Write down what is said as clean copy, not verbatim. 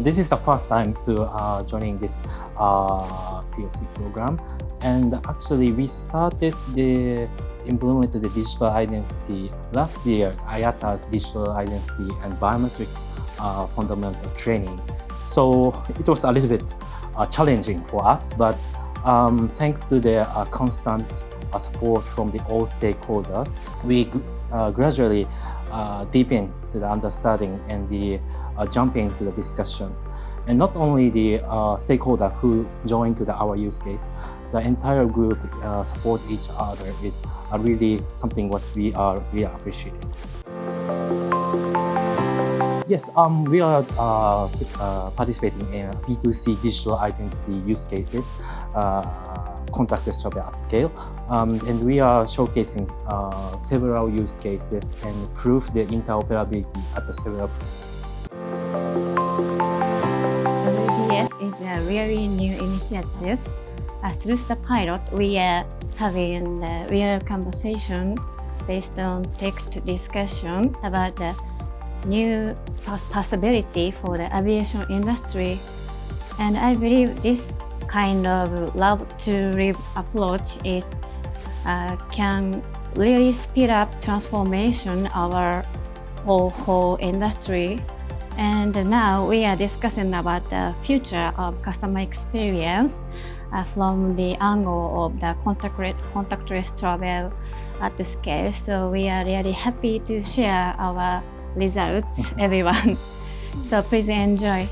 This is the first time to joining this PoC program, and actually we started the implemented the digital identity last year, IATA's digital identity and biometric fundamental training. So it was a little bit challenging for us, but thanks to the constant support from the all stakeholders, we gradually deepen to the understanding and the jumping to the discussion. And not only the stakeholder who joined to our use case, the entire group support each other is really something what we appreciate. Yes, we are participating in B2C digital identity use cases, contactless travel at scale, and we are showcasing several use cases and prove the interoperability at the several places. WBS is a really new initiative. Through the pilot, we are having a real conversation based on tech discussion about the new possibility for the aviation industry. And I believe this kind of love to live approach is can really speed up transformation of our whole industry. And now we are discussing about the future of customer experience from the angle of the contactless travel at the scale. So we are really happy to share our results, everyone. So please enjoy.